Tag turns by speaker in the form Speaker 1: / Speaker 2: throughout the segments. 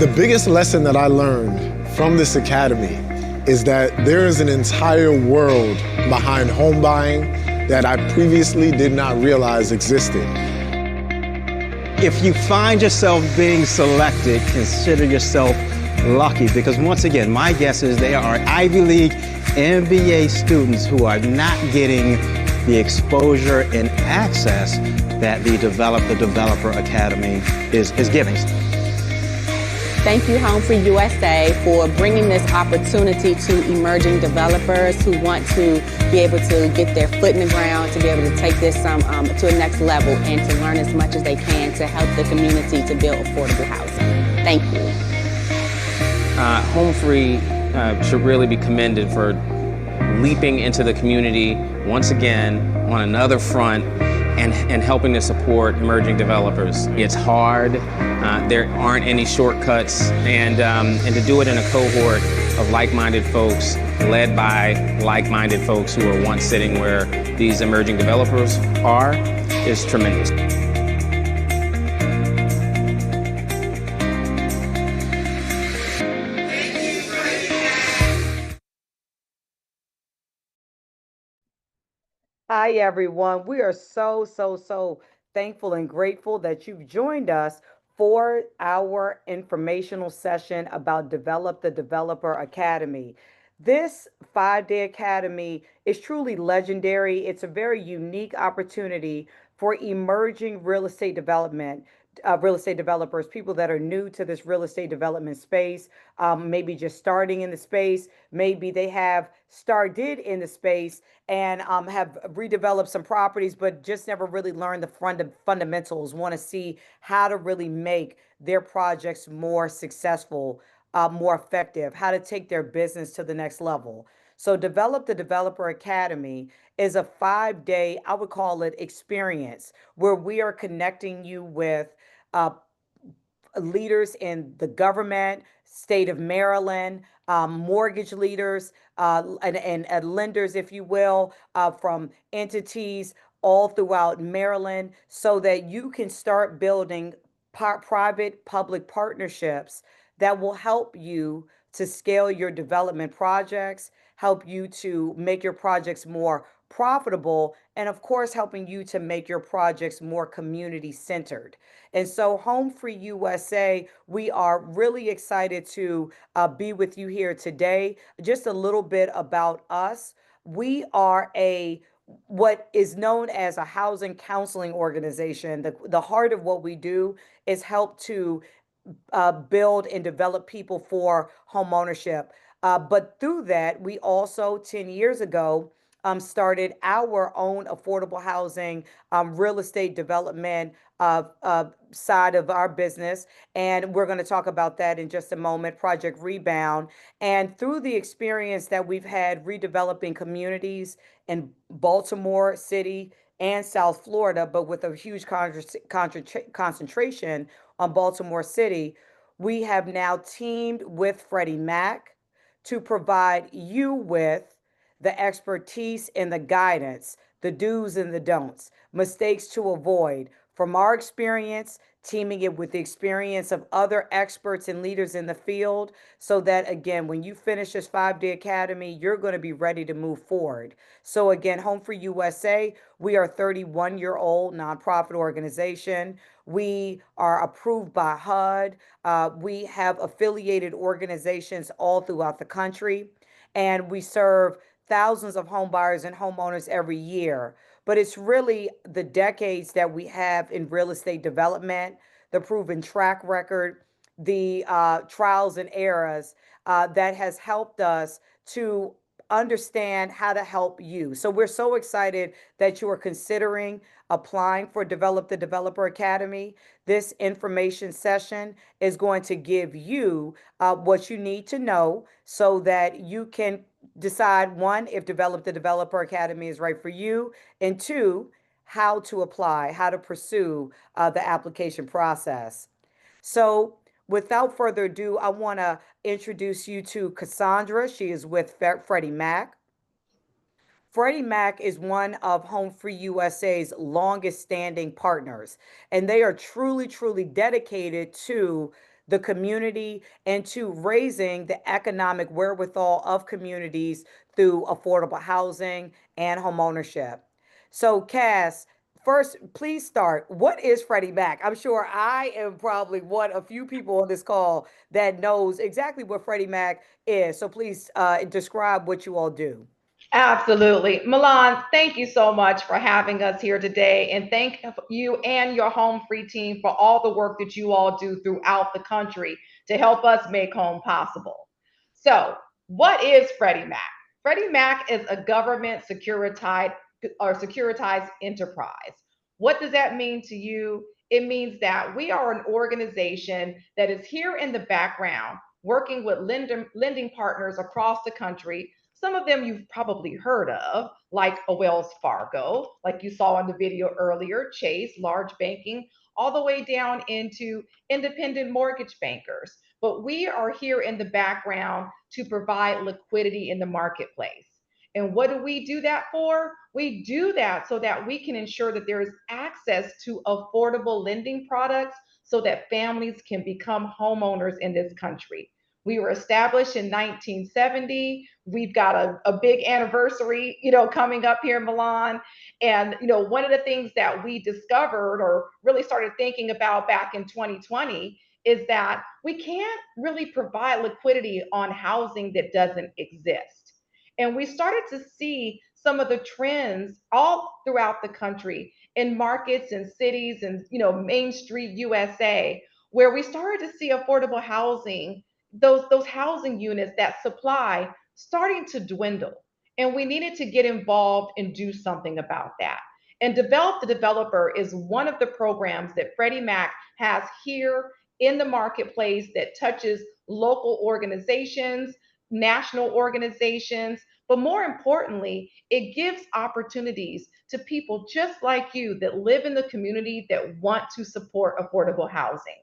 Speaker 1: The biggest lesson that I learned from this academy is that there is an entire world behind home buying that I previously did not realize existed.
Speaker 2: If you find yourself being selected, consider yourself lucky, because once again, my guess is they are Ivy League MBA students who are not getting the exposure and access that the Develop the Developer Academy is giving.
Speaker 3: Thank you, HomeFree-USA, for bringing this opportunity to emerging developers who want to be able to get their foot in the ground, to be able to take this to a next level and to learn as much as they can to help the community to build affordable housing. Thank you.
Speaker 4: HomeFree should really be commended for leaping into the community once again on another front and helping to support emerging developers. It's hard, there aren't any shortcuts, and to do it in a cohort of like-minded folks, led by like-minded folks who are once sitting where these emerging developers are, is tremendous.
Speaker 5: Hi, everyone. We are so thankful and grateful that you've joined us for our informational session about Develop the Developer Academy. This 5-day academy is truly legendary. It's a very unique opportunity for emerging real estate developers, people that are new to this real estate development space, maybe just starting in the space, maybe they have started in the space and have redeveloped some properties, but just never really learned the fundamentals, want to see how to really make their projects more successful, more effective, how to take their business to the next level. So Develop the Developer Academy is a 5-day, I would call it, experience where we are connecting you with uh, leaders in the government, state of Maryland, mortgage leaders, and lenders, if you will, from entities all throughout Maryland, so that you can start building private public partnerships that will help you to scale your development projects, help you to make your projects more profitable, and of course, helping you to make your projects more community centered. And so, HomeFree-USA, we are really excited to be with you here today. Just a little bit about us. We are what is known as a housing counseling organization. The heart of what we do is help to build and develop people for home ownership. But through that, we also 10 years ago started our own affordable housing real estate development side of our business. And we're going to talk about that in just a moment, Project Rebound. And through the experience that we've had redeveloping communities in Baltimore City and South Florida, but with a huge concentration on Baltimore City, we have now teamed with Freddie Mac to provide you with the expertise and the guidance, the do's and the don'ts, mistakes to avoid from our experience, teaming it with the experience of other experts and leaders in the field, so that again, when you finish this 5-day academy, you're going to be ready to move forward. So again, HomeFree-USA, we are a 31-year-old nonprofit organization. We are approved by HUD. We have affiliated organizations all throughout the country, and we serve thousands of home buyers and homeowners every year. But it's really the decades that we have in real estate development, the proven track record, the trials and errors that has helped us to understand how to help you. So we're so excited that you are considering applying for Develop the Developer Academy. This information session is going to give you what you need to know so that you can decide, one, if Develop the Developer Academy is right for you, and two, how to apply, how to pursue the application process. So without further ado, I want to introduce you to Cassandra. She is with Freddie Mac. Freddie Mac is one of HomeFree-USA's longest standing partners, and they are truly dedicated to the community and to raising the economic wherewithal of communities through affordable housing and homeownership. So, Cass, first, please start. What is Freddie Mac? I'm sure I am probably one of few people on this call that knows exactly what Freddie Mac is. So, please describe what you all do.
Speaker 6: Absolutely. Milan, thank you so much for having us here today. And thank you and your Home Free team for all the work that you all do throughout the country to help us make home possible. So, what is Freddie Mac? Freddie Mac is a government securitized enterprise. What does that mean to you? It means that we are an organization that is here in the background working with lending partners across the country. Some of them you've probably heard of, like a Wells Fargo, like you saw in the video earlier, Chase, large banking, all the way down into independent mortgage bankers. But we are here in the background to provide liquidity in the marketplace. And what do we do that for? We do that so that we can ensure that there is access to affordable lending products so that families can become homeowners in this country. We were established in 1970. We've got a big anniversary, coming up here in Milan. And, one of the things that we discovered or really started thinking about back in 2020 is that we can't really provide liquidity on housing that doesn't exist. And we started to see some of the trends all throughout the country in markets and cities and, Main Street USA, where we started to see affordable housing, those housing units, that supply starting to dwindle. And we needed to get involved and do something about that. And Develop the Developer is one of the programs that Freddie Mac has here in the marketplace that touches local organizations, national organizations, but more importantly, it gives opportunities to people just like you that live in the community that want to support affordable housing.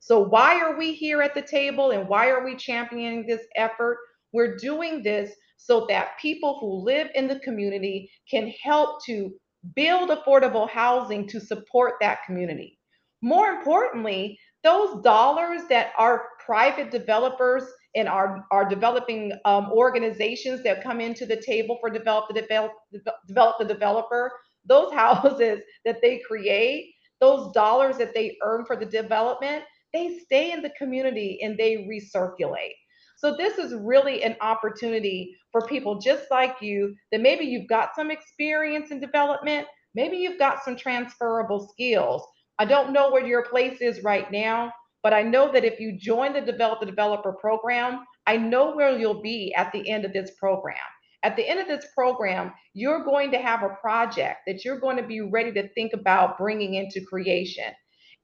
Speaker 6: So, why are we here at the table and why are we championing this effort? We're doing this so that people who live in the community can help to build affordable housing to support that community. More importantly, those dollars that our private developers and our developing organizations that come into the table for develop the developer, those houses that they create, those dollars that they earn for the development, they stay in the community and they recirculate. So this is really an opportunity for people just like you that maybe you've got some experience in development, maybe you've got some transferable skills. I don't know where your place is right now, but I know that if you join the Develop the Developer program, I know where you'll be at the end of this program. At the end of this program, you're going to have a project that you're going to be ready to think about bringing into creation.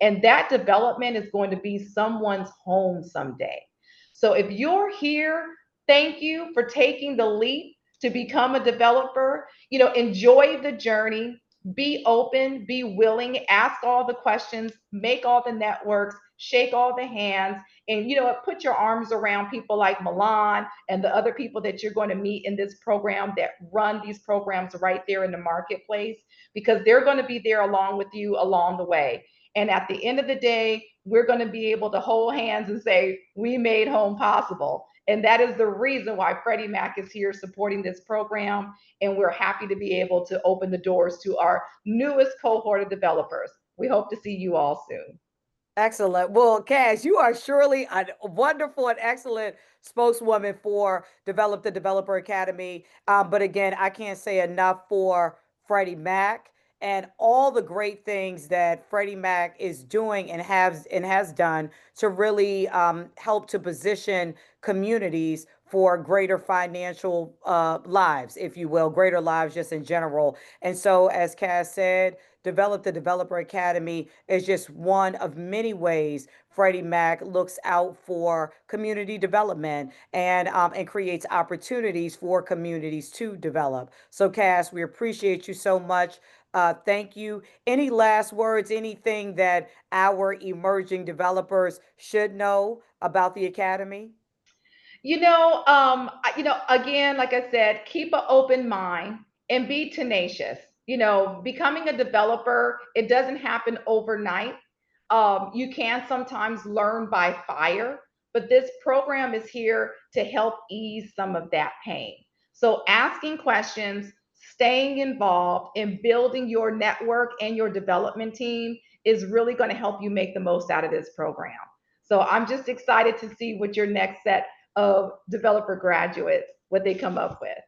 Speaker 6: And that development is going to be someone's home someday. So if you're here, thank you for taking the leap to become a developer. Enjoy the journey, be open, be willing, ask all the questions, make all the networks, shake all the hands, and put your arms around people like Milan and the other people that you're going to meet in this program that run these programs right there in the marketplace, because they're going to be there along with you along the way. And at the end of the day, we're going to be able to hold hands and say, we made home possible. And that is the reason why Freddie Mac is here supporting this program. And we're happy to be able to open the doors to our newest cohort of developers. We hope to see you all soon.
Speaker 5: Excellent. Well, Cash, you are surely a wonderful and excellent spokeswoman for Develop the Developer Academy. But again, I can't say enough for Freddie Mac and all the great things that Freddie Mac is doing and has done to really help to position communities for greater financial lives, if you will, greater lives just in general. And so, as Cass said, Develop the Developer Academy is just one of many ways Freddie Mac looks out for community development and creates opportunities for communities to develop. So, Cass, we appreciate you so much. Thank you. Any last words? Anything that our emerging developers should know about the academy?
Speaker 6: Again, like I said, keep an open mind and be tenacious. Becoming a developer, it doesn't happen overnight. You can sometimes learn by fire, but this program is here to help ease some of that pain. So, asking questions, staying involved, and building your network and your development team is really going to help you make the most out of this program. So, I'm just excited to see what your next set of developer graduates, what they come up with.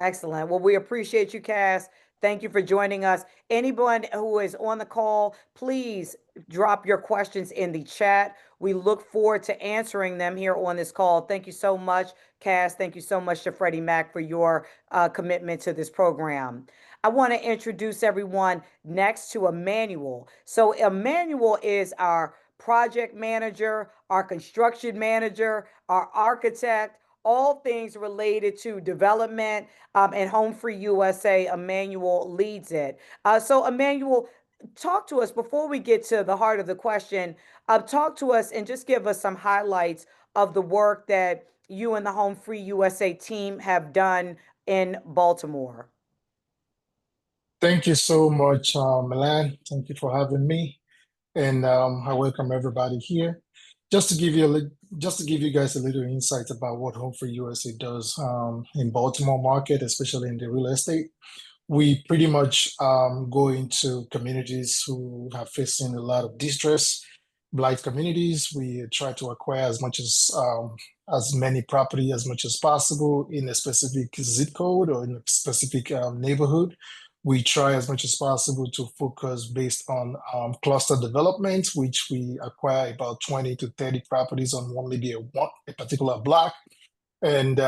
Speaker 5: Excellent. Well, we appreciate you, Cass. Thank you for joining us. Anyone who is on the call, please drop your questions in the chat. We look forward to answering them here on this call. Thank you so much, Cass. Thank you so much to Freddie Mac for your commitment to this program. I want to introduce everyone next to Emmanuel. So, Emmanuel is our project manager, our construction manager, our architect, all things related to development, and HomeFree USA. Emmanuel leads it. So, Emmanuel, talk to us before we get to the heart of the question. Talk to us and just give us some highlights of the work that you and the HomeFree USA team have done in Baltimore.
Speaker 7: Thank you so much, Milan. Thank you for having me, and I welcome everybody here. Just to give you just to give you guys a little insight about what Home for USA does in Baltimore market, especially in the real estate. We pretty much go into communities who have facing a lot of distress, blight communities. We try to acquire as many property as much as possible in a specific zip code or in a specific neighborhood. We try as much as possible to focus based on cluster development, which we acquire about 20 to 30 properties on maybe a particular block. And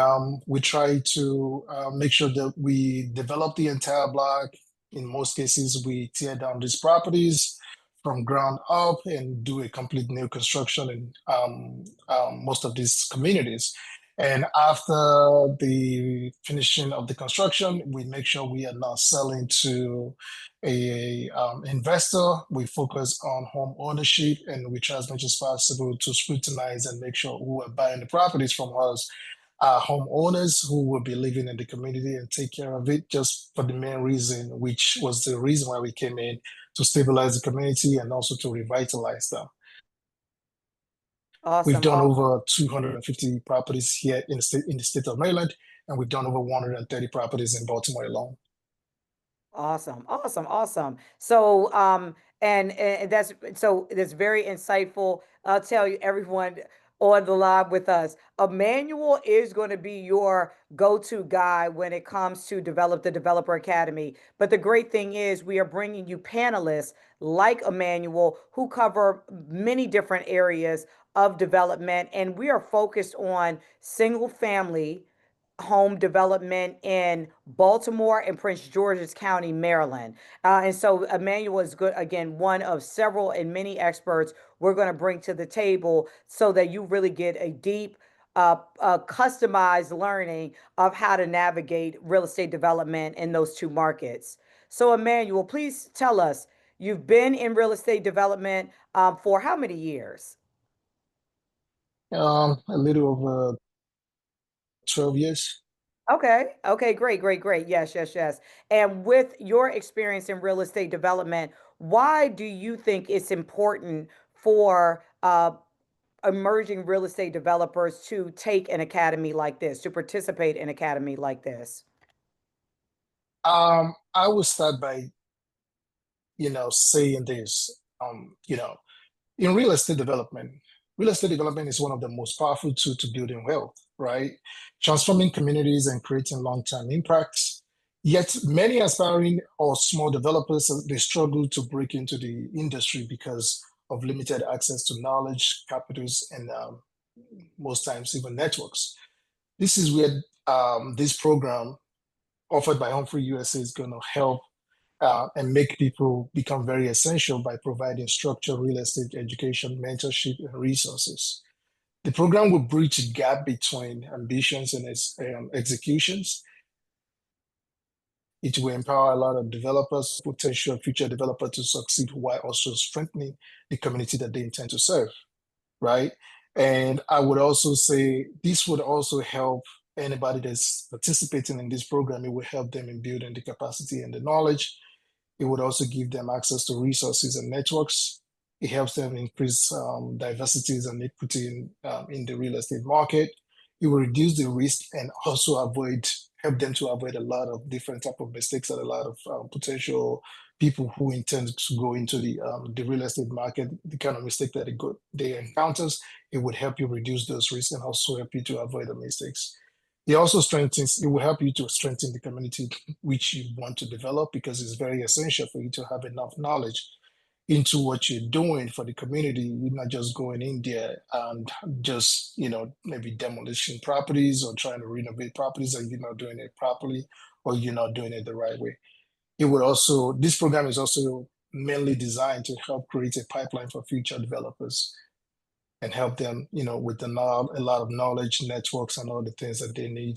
Speaker 7: we try to make sure that we develop the entire block. In most cases, we tear down these properties from ground up and do a complete new construction in most of these communities. And after the finishing of the construction, we make sure we are not selling to a investor. We focus on home ownership, and we try as much as possible to scrutinize and make sure who are buying the properties from us are homeowners who will be living in the community and take care of it, just for the main reason, which was the reason why we came in, to stabilize the community and also to revitalize them. We've
Speaker 5: Awesome.
Speaker 7: done over 250 properties here in the state of Maryland, and we've done over 130 properties in Baltimore alone.
Speaker 5: Awesome, awesome, awesome. So, and that's very insightful. I'll tell you, everyone on the live with us, Emmanuel is going to be your go-to guy when it comes to develop the Developer Academy. But the great thing is, we are bringing you panelists like Emmanuel who cover many different areas of development, and we are focused on single family home development in Baltimore and Prince George's County, Maryland. And so Emmanuel is good, again, one of several and many experts we're going to bring to the table so that you really get a deep, customized learning of how to navigate real estate development in those two markets. So, Emmanuel, please tell us, you've been in real estate development for how many years?
Speaker 7: A little over 12 years.
Speaker 5: Okay. Okay. Great. Great. Great. Yes. Yes. Yes. And with your experience in real estate development, why do you think it's important for emerging real estate developers to take an academy like this, to participate in an academy like this?
Speaker 7: I will start by, saying this. In real estate development is one of the most powerful tools to building wealth, right? Transforming communities and creating long-term impacts. Yet many aspiring or small developers, they struggle to break into the industry because of limited access to knowledge, capitals, and most times even networks. This is where this program offered by HomeFree USA is going to help and make people become very essential by providing structured real estate education, mentorship, and resources. The program will bridge the gap between ambitions and executions. It will empower a lot of developers, potential future developers, to succeed while also strengthening the community that they intend to serve, right? And I would also say this would also help anybody that's participating in this program. It will help them in building the capacity and the knowledge. It would also give them access to resources and networks. It helps them increase diversities and equity in the real estate market. It will reduce the risk and also help them to avoid a lot of different type of mistakes and a lot of potential people who intend to go into the real estate market, the kind of mistake that they encounters. It would help you reduce those risks and also help you to avoid the mistakes. It will help you to strengthen the community which you want to develop, because it's very essential for you to have enough knowledge into what you're doing for the community. You're not just going in there and just, maybe demolition properties or trying to renovate properties and you're not doing it properly or you're not doing it the right way. This program is also mainly designed to help create a pipeline for future developers and help them, with a lot of knowledge, networks, and all the things that they need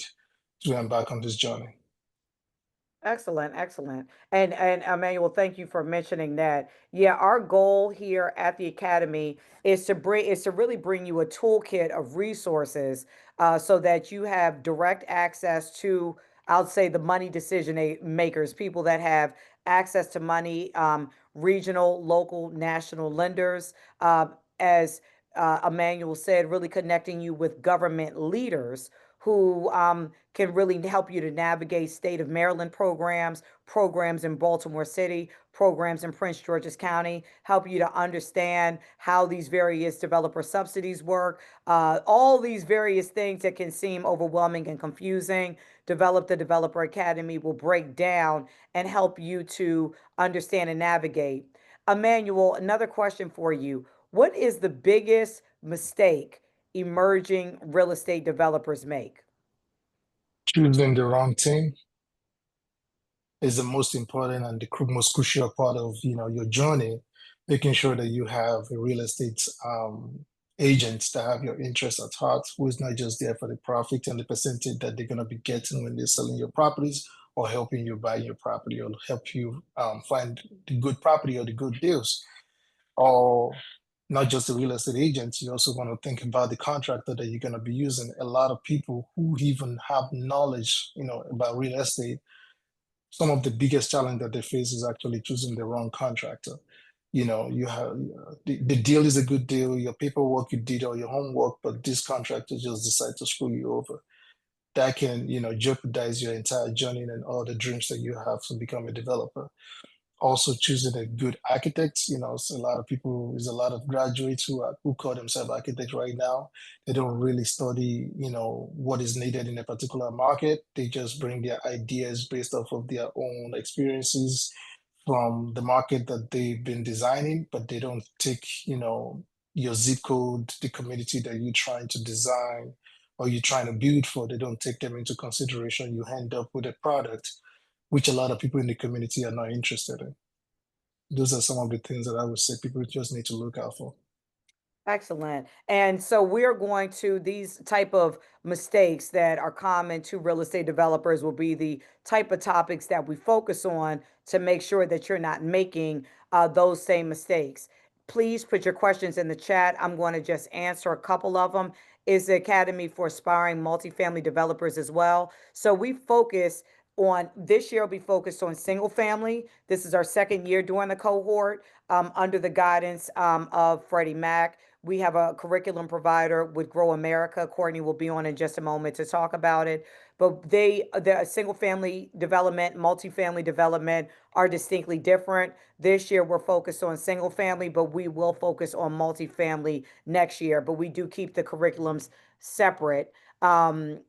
Speaker 7: to embark on this journey.
Speaker 5: Excellent, excellent. And Emmanuel, thank you for mentioning that. Yeah, our goal here at the Academy is to really bring you a toolkit of resources so that you have direct access to, I'll say, the money decision makers, people that have access to money, regional, local, national lenders, as Emmanuel said, really connecting you with government leaders who can really help you to navigate state of Maryland programs, programs in Baltimore City, programs in Prince George's County, help you to understand how these various developer subsidies work, all these various things that can seem overwhelming and confusing. Develop the Developer Academy will break down and help you to understand and navigate. Emmanuel, another question for you. What is the biggest mistake emerging real estate developers make?
Speaker 7: Choosing the wrong team is the most important and the most crucial part of your journey. Making sure that you have a real estate agents that have your interest at heart, who is not just there for the profit and the percentage that they're going to be getting when they're selling your properties or helping you buy your property or help you find the good property or the good deals. Or not just the real estate agents, you also want to think about the contractor that you're going to be using. A lot of people who even have knowledge, about real estate, some of the biggest challenge that they face is actually choosing the wrong contractor. You have the deal is a good deal, your paperwork you did or your homework, but this contractor just decide to screw you over. That can, jeopardize your entire journey and all the dreams that you have to become a developer. Also choosing a good architect. So a lot of people, there's a lot of graduates who call themselves architects right now. They don't really study, what is needed in a particular market. They just bring their ideas based off of their own experiences from the market that they've been designing, but they don't take, your zip code, the community that you're trying to design or you're trying to build for. They don't take them into consideration. You end up with a product which a lot of people in the community are not interested in. Those are some of the things that I would say people just need to look out for.
Speaker 5: Excellent. And so we're going to these type of mistakes that are common to real estate developers will be the type of topics that we focus on to make sure that you're not making those same mistakes. Please put your questions in the chat. I'm going to just answer a couple of them. Is the Academy for aspiring multifamily developers as well? So we focus on this year will be focused on single family. This is our second year doing the cohort under the guidance of Freddie Mac. We have a curriculum provider with Grow America. Courtney will be on in just a moment to talk about it. But the single family development, multifamily development are distinctly different. This year we're focused on single family, but we will focus on multifamily next year. But we do keep the curriculums separate. And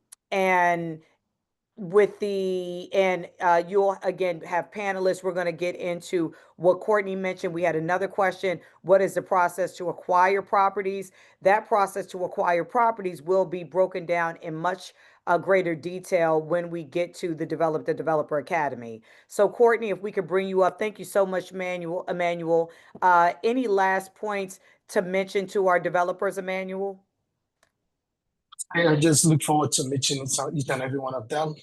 Speaker 5: you'll again have panelists. We're going to get into what Courtney mentioned. We had another question: what is the process to acquire properties? That process to acquire properties will be broken down in much greater detail when we get to the Developer Academy. So Courtney, if we could bring you up. Thank you so much, Emmanuel. Any last points to mention to our developers, Emmanuel?
Speaker 7: I just look forward to meeting each and every one of them.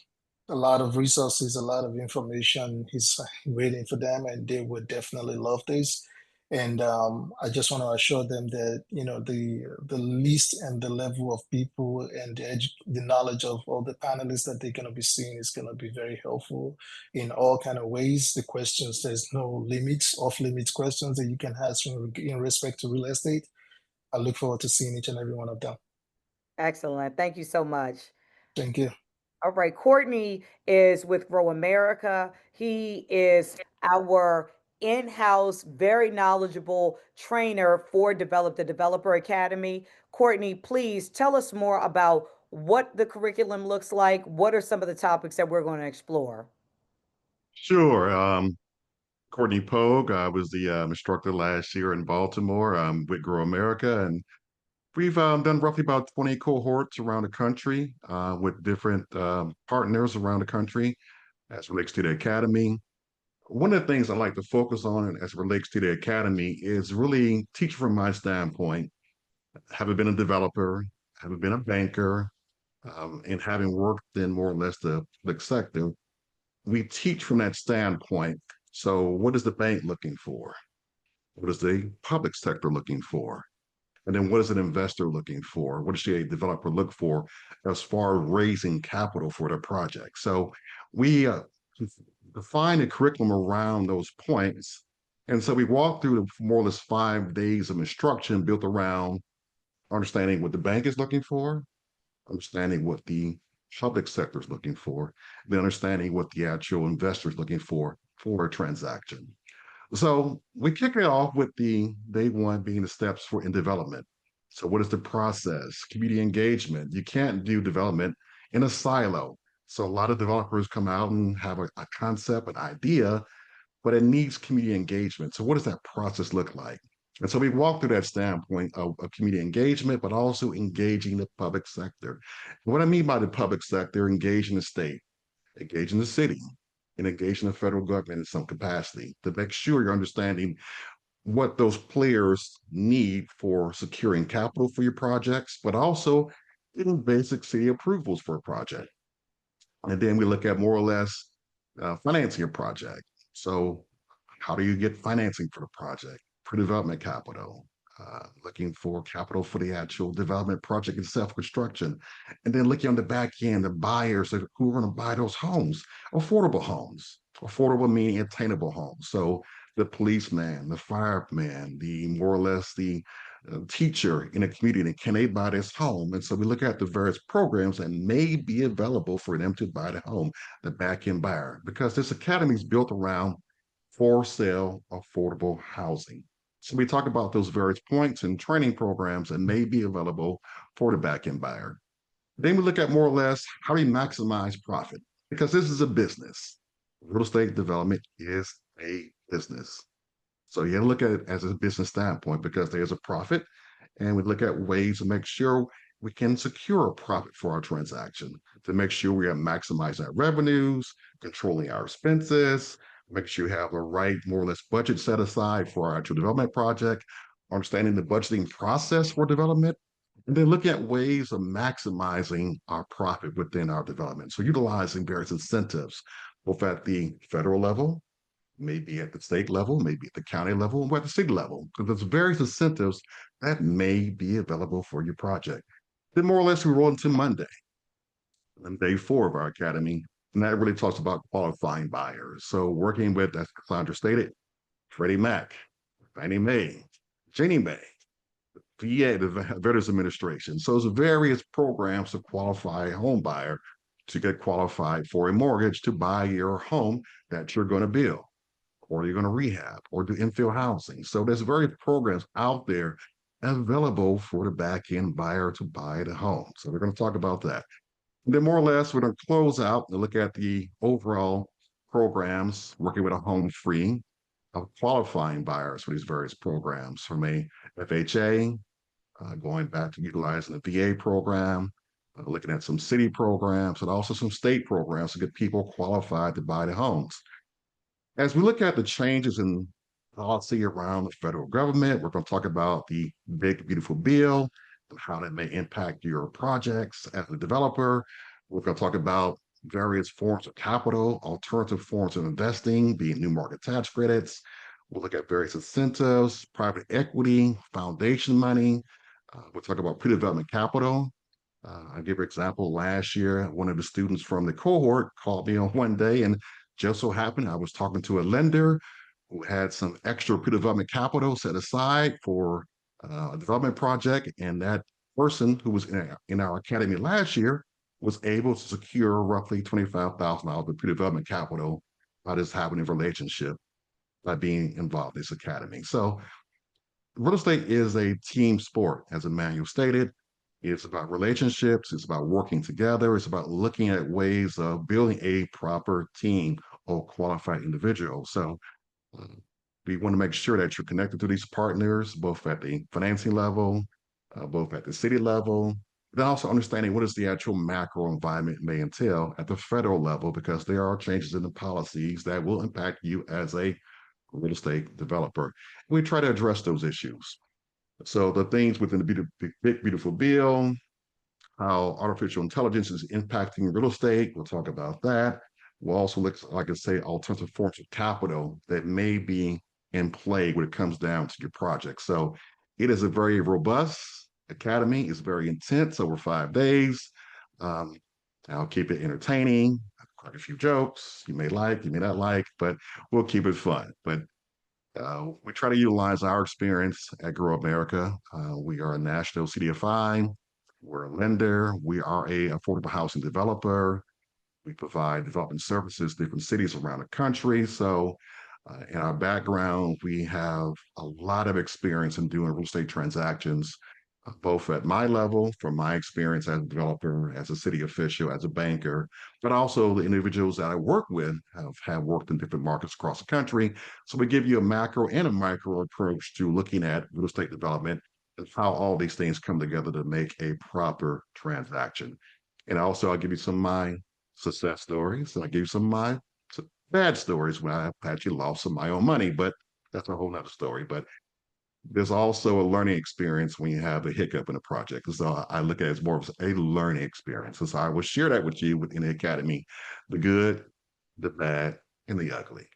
Speaker 7: A lot of resources, a lot of information is waiting for them, and they would definitely love this. And I just want to assure them that, you know, the list and the level of people and the knowledge of all the panelists that they're going to be seeing is going to be very helpful in all kind of ways. The questions, there's no limits, off limits questions that you can ask in respect to real estate. I look forward to seeing each and every one of them.
Speaker 5: Excellent. Thank you so much.
Speaker 7: Thank you.
Speaker 5: All right, Courtney is with Grow America. He is our in-house, very knowledgeable trainer for Develop the Developer Academy. Courtney, please tell us more about what the curriculum looks like. What are some of the topics that we're going to explore?
Speaker 8: Sure. Courtney Pogue. I was the instructor last year in Baltimore with Grow America, and we've done roughly about 20 cohorts around the country with different partners around the country as it relates to the academy. One of the things I like to focus on as it relates to the academy is really teach from my standpoint. Having been a developer, having been a banker, and having worked in more or less the public sector, we teach from that standpoint. So, what is the bank looking for? What is the public sector looking for? And then what is an investor looking for? What does a developer look for as far as raising capital for their project? So we define a curriculum around those points. And so we walk through the more or less 5 days of instruction built around understanding what the bank is looking for, understanding what the public sector is looking for, then understanding what the actual investor is looking for a transaction. So we kick it off with the day one being the steps for in development. So what is the process? Community engagement. You can't do development in a silo. So a lot of developers come out and have a concept, an idea, but it needs community engagement. So what does that process look like? And so we walk through that standpoint of community engagement, but also engaging the public sector. And what I mean by the public sector, engaging the state, engaging the city, and engaging the federal government in some capacity to make sure you're understanding what those players need for securing capital for your projects, but also getting basic city approvals for a project. And then we look at more or less financing a project. So, how do you get financing for the project? Pre-development capital, looking for capital for the actual development project itself, construction, and then looking on the back end, the buyers who are going to buy those homes, affordable meaning attainable homes. So the policeman, the fireman, the more or less the teacher in a community, can they buy this home? And so we look at the various programs that may be available for them to buy the home, the back end buyer, because this academy is built around for sale affordable housing. So we talk about those various points and training programs that may be available for the back end buyer. Then we look at more or less how do you maximize profit? Because this is a business. Real estate development is a business. So you have to look at it as a business standpoint because there's a profit, and we look at ways to make sure we can secure a profit for our transaction, to make sure we are maximizing our revenues, controlling our expenses, make sure you have the right, more or less, budget set aside for our actual development project, understanding the budgeting process for development, and then looking at ways of maximizing our profit within our development. So utilizing various incentives, both at the federal level, maybe at the state level, maybe at the county level, or at the city level, because there's various incentives that may be available for your project. Then more or less we roll into Monday, and day 4 of our academy, and that really talks about qualifying buyers. So working with, as Cassandra stated, Freddie Mac, Fannie Mae, Ginnie Mae, VA, the Veterans Administration. So there's various programs to qualify a home buyer to get qualified for a mortgage to buy your home that you're going to build, or you're going to rehab, or do infill housing. So there's various programs out there available for the back end buyer to buy the home. So we're going to talk about that. And then more or less, we're going to close out and look at the overall programs working with a home free of qualifying buyers for these various programs from a FHA, going back to utilizing the VA program, looking at some city programs, and also some state programs to get people qualified to buy the homes. As we look at the changes in policy around the federal government, we're going to talk about the Big Beautiful Bill and how that may impact your projects as a developer. We're going to talk about various forms of capital, alternative forms of investing, be it new market tax credits, We'll look at various incentives, private equity, foundation money. We'll talk about pre-development capital. I'll give you an example. Last year, one of the students from the cohort called me on one day, and just so happened I was talking to a lender who had some extra pre-development capital set aside for a development project, and that person who was in our academy last year was able to secure roughly $25,000 of pre-development capital by just having a relationship by being involved in this academy. So real estate is a team sport, as Emmanuel stated. It's about relationships, it's about working together, it's about looking at ways of building a proper team of qualified individuals. So uh, we want to make sure that you're connected to these partners, both at the financing level, both at the city level, then also understanding what is the actual macro environment may entail at the federal level, because there are changes in the policies that will impact you as a real estate developer. We try to address those issues. So the things within the big beautiful bill, how artificial intelligence is impacting real estate, we'll talk about that. We'll also look, like I say, alternative forms of capital that may be in play when it comes down to your project. So it is a very robust academy. It's very intense over 5 days. Um, I'll keep it entertaining. Quite a few jokes you may like, you may not like, but we'll keep it fun. But we try to utilize our experience at Grow America. We are a national CDFI. We're a lender. We are a affordable housing developer. We provide development services to different cities around the country. So, in our background, we have a lot of experience in doing real estate transactions, both at my level, from my experience as a developer, as a city official, as a banker, but also the individuals that I work with have worked in different markets across the country. So we give you a macro and a micro approach to looking at real estate development and how all these things come together to make a proper transaction. And also, I'll give you some of my success stories. And I'll give you some of my bad stories when I've actually lost some of my own money, but that's a whole nother story. But there's also a learning experience when you have a hiccup in a project. So I look at it as more of a learning experience. And so I will share that with you within the academy, the good, the bad, and the ugly.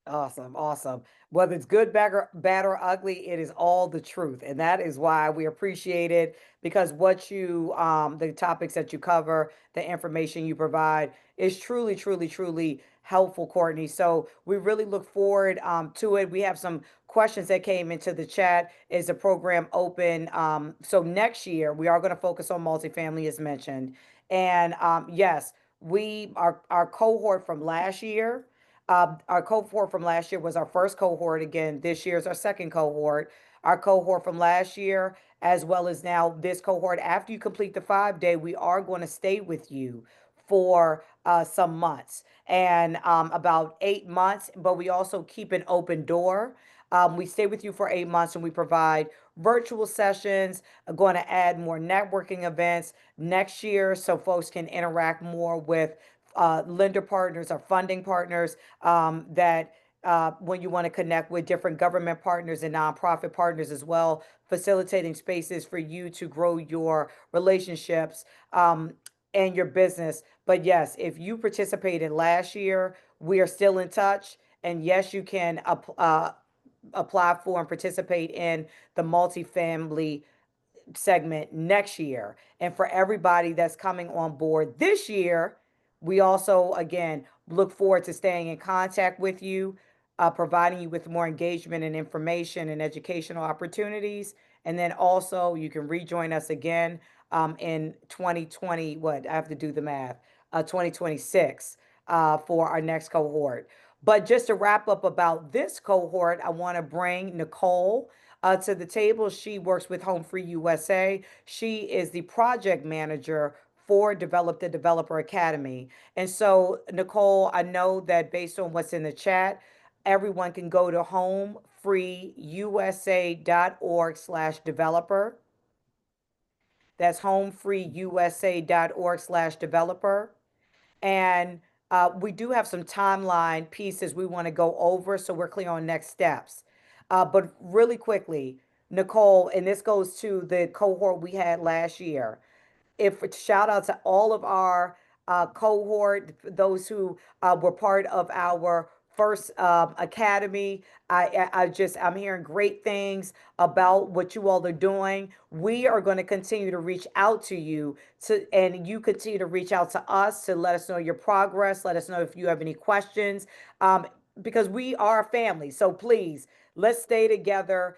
Speaker 5: Awesome, awesome. Whether it's good, bad or ugly, it is all the truth. And that is why we appreciate it, because what you, the topics that you cover, the information you provide is truly, truly, truly helpful, Courtney. So we really look forward to it. We have some questions that came into the chat. Is the program open? So next year, we are going to focus on multifamily, as mentioned. And yes, our cohort from last year, our cohort from last year was our first cohort. Again, this year is our second cohort. Our cohort from last year, as well as now this cohort, after you complete the 5 day, we are going to stay with you for some months and about 8 months, but we also keep an open door. We stay with you for 8 months and we provide virtual sessions, going to add more networking events next year so folks can interact more with lender partners or funding partners that when you want to connect with different government partners and nonprofit partners as well, facilitating spaces for you to grow your relationships and your business. But yes, if you participated last year, we are still in touch. And yes, you can apply for and participate in the multifamily segment next year. And for everybody that's coming on board this year, we also, again, look forward to staying in contact with you, providing you with more engagement and information and educational opportunities. And then also, you can rejoin us again in 2020. What? I have to do the math. 2026 for our next cohort. But just to wrap up about this cohort, I want to bring Nicole to the table. She works with HomeFree-USA. She is the project manager for Develop the Developer Academy. And so, Nicole, I know that based on what's in the chat, everyone can go to homefreeusa.org/developer. That's homefreeusa.org/developer. And we do have some timeline pieces we want to go over so we're clear on next steps. But really quickly, Nicole, and this goes to the cohort we had last year. If shout out to all of our cohort, those who were part of our first academy. I'm hearing great things about what you all are doing. We are going to continue to reach out to you and you continue to reach out to us to let us know your progress. Let us know if you have any questions, because we are a family. So please, let's stay together.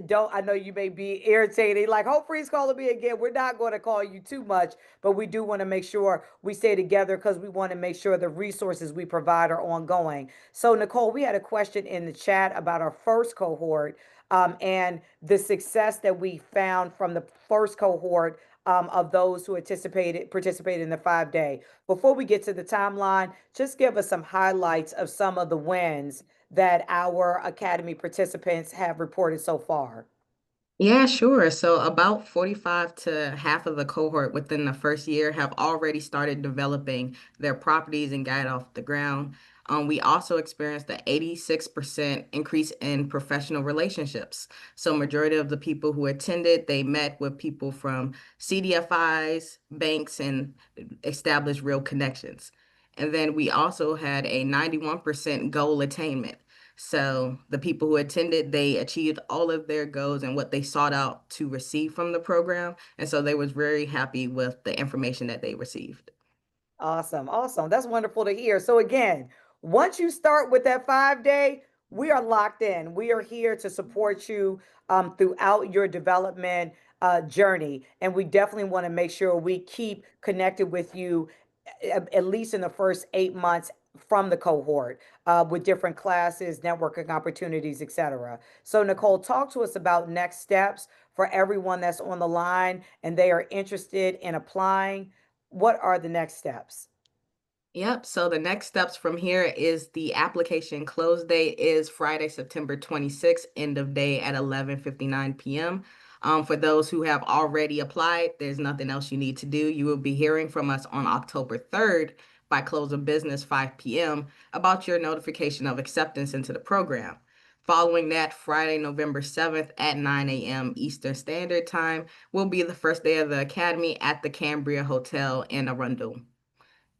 Speaker 5: Don't I know you may be irritated, like HomeFree's calling me again. We're not going to call you too much, but we do want to make sure we stay together because we want to make sure the resources we provide are ongoing. So, Nicole, we had a question in the chat about our first cohort, and the success that we found from the first cohort, of those who participated in the 5 day. Before we get to the timeline, just give us some highlights of some of the wins that our Academy participants have reported so far.
Speaker 9: Yeah, sure. So about 45 to half of the cohort within the first year have already started developing their properties and got off the ground. We also experienced an 86% increase in professional relationships. So majority of the people who attended, they met with people from CDFIs, banks, and established real connections. And then we also had a 91% goal attainment. So the people who attended, they achieved all of their goals and what they sought out to receive from the program. And so they was very happy with the information that they received.
Speaker 5: Awesome. Awesome. That's wonderful to hear. So again, once you start with that 5 day, we are locked in. We are here to support you throughout your development journey. And we definitely want to make sure we keep connected with you at least in the first 8 months from the cohort, with different classes, networking opportunities, etc. So Nicole, talk to us about next steps for everyone that's on the line and they are interested in applying. What are the next steps?
Speaker 9: Yep. So the next steps from here is the application close date is Friday, September 26th, end of day at 11:59 p.m. For those who have already applied, there's nothing else you need to do. You will be hearing from us on October 3rd by close of business 5 p.m. about your notification of acceptance into the program. Following that, Friday, November 7th at 9 a.m. Eastern Standard Time will be the first day of the Academy at the Cambria Hotel in Arundel.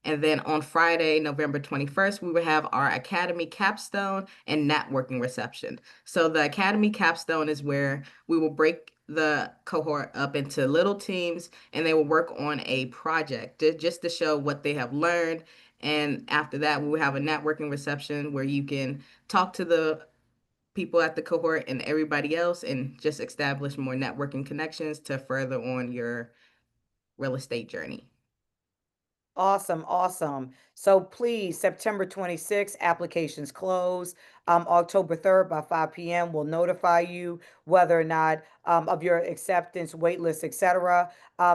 Speaker 9: And then on Friday, November 21st, we will have our Academy capstone and networking reception. So the Academy capstone is where we will break the cohort up into little teams and they will work on a project just to show what they have learned. And after that, we will have a networking reception where you can talk to the people at the cohort and everybody else and just establish more networking connections to further on your real estate journey.
Speaker 5: Awesome, awesome. So please, September 26th, applications close. October 3rd by 5 p.m. We'll notify you whether or not of your acceptance, waitlist, etc.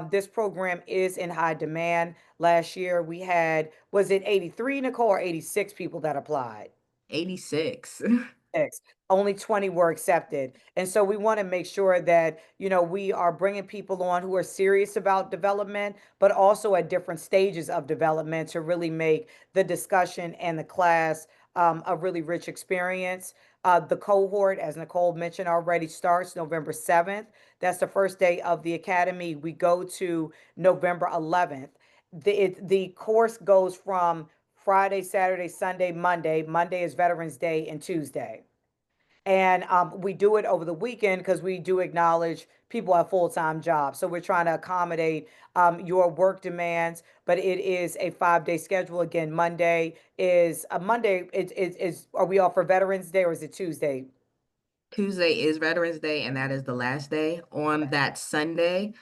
Speaker 5: This program is in high demand. Last year we had, was it 83, Nicole, or 86 people that applied?
Speaker 9: 86.
Speaker 5: Six. Only 20 were accepted. And so we want to make sure that, we are bringing people on who are serious about development, but also at different stages of development to really make the discussion and the class a really rich experience. The cohort, as Nicole mentioned already, starts November 7th. That's the first day of the academy. We go to November 11th. The course goes from Friday, Saturday, Sunday, Monday. Monday is Veterans Day and Tuesday. And we do it over the weekend because we do acknowledge people have full-time jobs. So we're trying to accommodate your work demands, but it is a 5 day schedule. Again, Monday is a Monday. Are we off for Veterans Day or is it Tuesday?
Speaker 9: Tuesday is Veterans Day, and that is the last day. On that Sunday,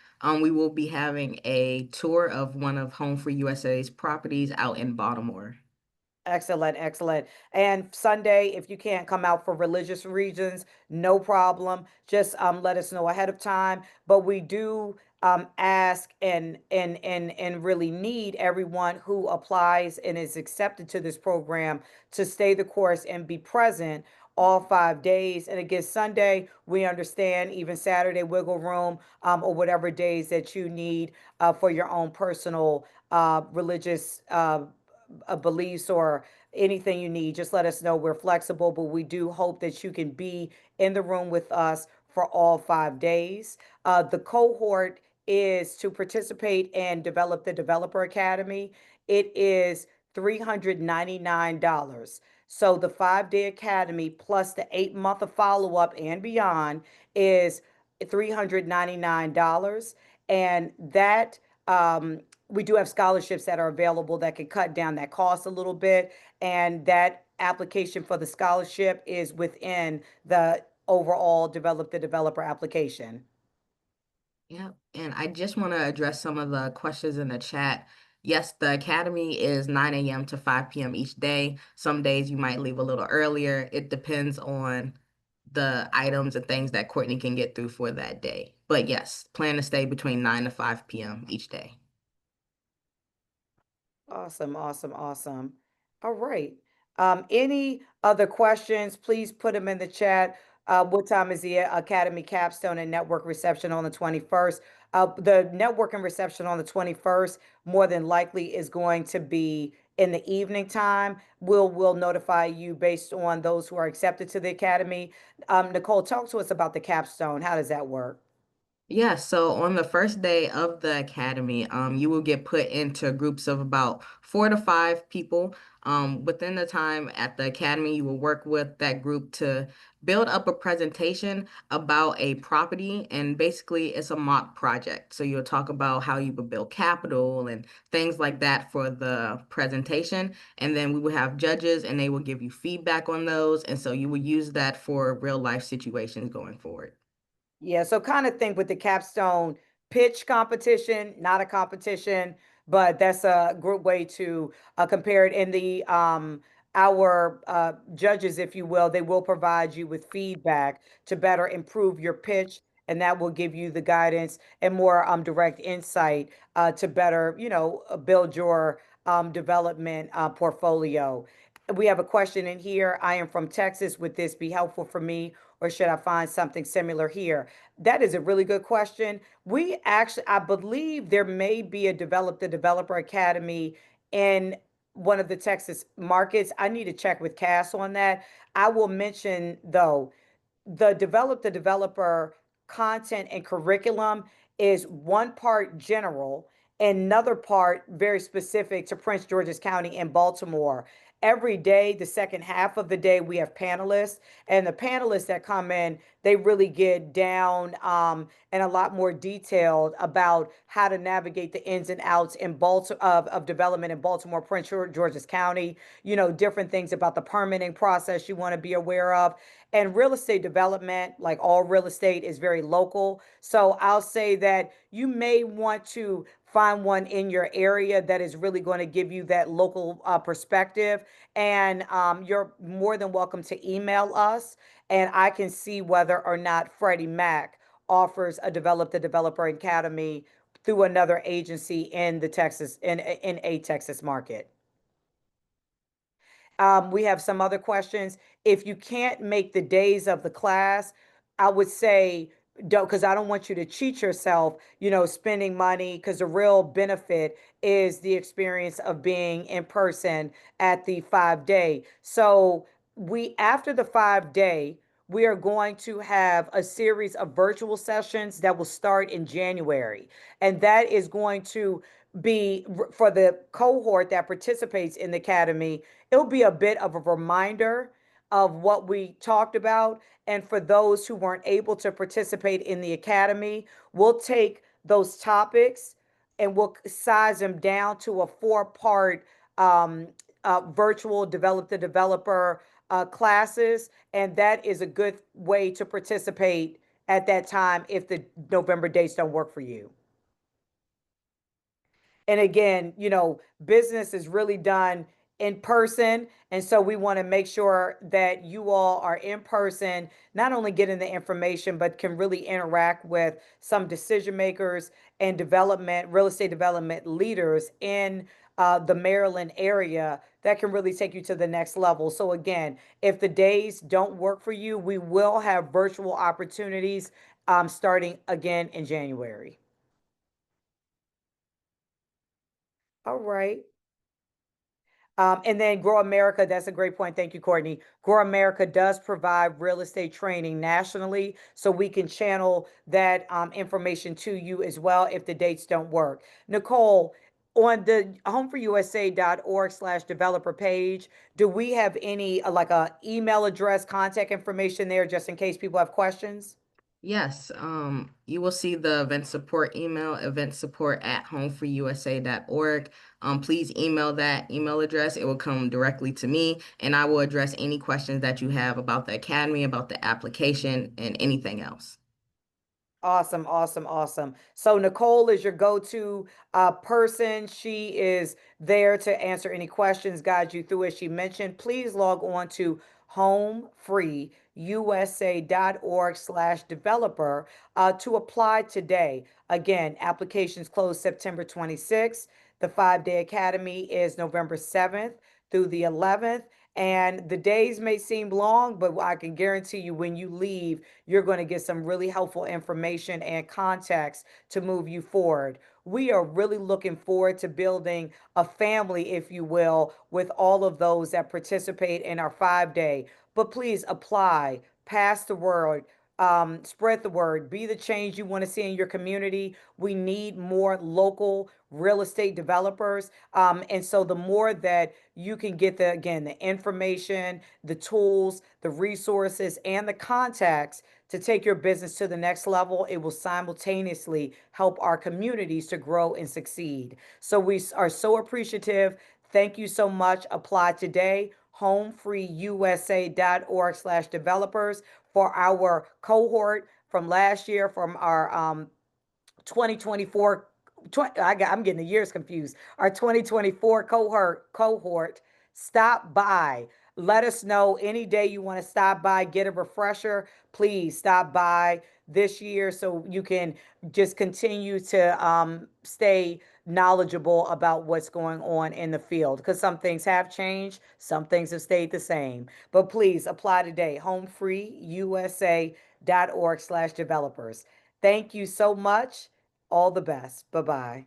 Speaker 9: we will be having a tour of one of HomeFree-USA's properties out in Baltimore.
Speaker 5: Excellent, excellent. And Sunday, if you can't come out for religious reasons, no problem. Just let us know ahead of time. But we do ask and really need everyone who applies and is accepted to this program to stay the course and be present all 5 days. And again, Sunday, we understand even Saturday, wiggle room, or whatever days that you need for your own personal religious beliefs or anything you need, just let us know. We're flexible, but we do hope that you can be in the room with us for all 5 days. The cohort is to participate and develop the Developer Academy. It is $399. So the 5-day academy plus the 8 month of follow up and beyond is $399. And that we do have scholarships that are available that can cut down that cost a little bit. And that application for the scholarship is within the overall Develop the Developer application.
Speaker 9: Yeah, and I just want to address some of the questions in the chat. Yes, the academy is 9 a.m. to 5 p.m. each day. Some days you might leave a little earlier. It depends on the items and things that Courtney can get through for that day. But yes, plan to stay between 9 to 5 p.m. each day.
Speaker 5: Awesome, awesome, awesome. All right. Any other questions? Please put them in the chat. What time is the Academy capstone and network reception on the 21st? The networking reception on the 21st more than likely is going to be in the evening time. We'll notify you based on those who are accepted to the Academy. Nicole, talk to us about the capstone. How does that work?
Speaker 9: Yeah, so on the first day of the academy, you will get put into groups of about 4 to 5 people. Within the time at the academy, you will work with that group to build up a presentation about a property, and basically it's a mock project. So you'll talk about how you would build capital and things like that for the presentation. And then we will have judges and they will give you feedback on those. And so you will use that for real life situations going forward.
Speaker 5: Yeah, so kind of think with the capstone pitch competition, not a competition, but that's a good way to compare it. In the our judges, if you will, they will provide you with feedback to better improve your pitch, and that will give you the guidance and more direct insight to better, build your development portfolio. We have a question in here. I am from Texas. Would this be helpful for me, or should I find something similar here? That is a really good question. We actually, I believe there may be a Develop the Developer Academy in one of the Texas markets. I need to check with Cass on that. I will mention, though, the Develop the Developer content and curriculum is one part general, another part very specific to Prince George's County and Baltimore. Every day, the second half of the day, we have panelists, and the panelists that come in, they really get down and a lot more detailed about how to navigate the ins and outs in Baltimore of development in Baltimore, Prince George's County. Different things about the permitting process you want to be aware of. And real estate development, like all real estate, is very local. So I'll say that you may want to find one in your area that is really going to give you that local perspective. And you're more than welcome to email us, and I can see whether or not Freddie Mac offers a Develop the Developer Academy through another agency in the Texas in a Texas market. We have some other questions. If you can't make the days of the class, I would say don't, because I don't want you to cheat yourself, spending money, because the real benefit is the experience of being in person at the 5 day. So after the 5 day, we are going to have a series of virtual sessions that will start in January. And that is going to be for the cohort that participates in the academy. It'll be a bit of a reminder of what we talked about. And for those who weren't able to participate in the academy, we'll take those topics and we'll size them down to a 4 part virtual Develop the Developer classes. And that is a good way to participate at that time if the November dates don't work for you. And again, business is really done in person. And so we want to make sure that you all are in person, not only getting the information, but can really interact with some decision makers and real estate development leaders in the Maryland area that can really take you to the next level. So again, if the days don't work for you, we will have virtual opportunities starting again in January. All right. And then Grow America, that's a great point. Thank you, Courtney. Grow America does provide real estate training nationally, so we can channel that information to you as well if the dates don't work. Nicole, On the homefreeusa.org/developer page, do we have any like a email address, contact information there just in case people have questions?
Speaker 9: Yes, you will see the event support email, eventsupport@homefreeusa.org. Please email that email address. It will come directly to me, and I will address any questions that you have about the academy, about the application, and anything else.
Speaker 5: Awesome, awesome, awesome. So Nicole is your go-to person. She is there to answer any questions, guide you through as she mentioned. Please log on to homefreeusa.org/developer to apply today. Again, applications close September 26th. The 5-day academy is November 7th through the 11th. And the days may seem long, but I can guarantee you when you leave, you're going to get some really helpful information and context to move you forward. We are really looking forward to building a family, if you will, with all of those that participate in our 5-day. But please apply, pass the word, spread the word, be the change you want to see in your community. We need more local real estate developers. And so the more that you can get the information, the tools, the resources, and the contacts to take your business to the next level, it will simultaneously help our communities to grow and succeed. So we are so appreciative. Thank you so much. Apply today, homefreeusa.org/developers for our cohort from last year, from our 2024. I'm getting the years confused. Our 2024 cohort. Stop by. Let us know any day you want to stop by, get a refresher. Please stop by this year so you can just continue to stay knowledgeable about what's going on in the field, because some things have changed, some things have stayed the same. But please apply today, homefreeusa.org/developers. Thank you so much. All the best. Bye bye.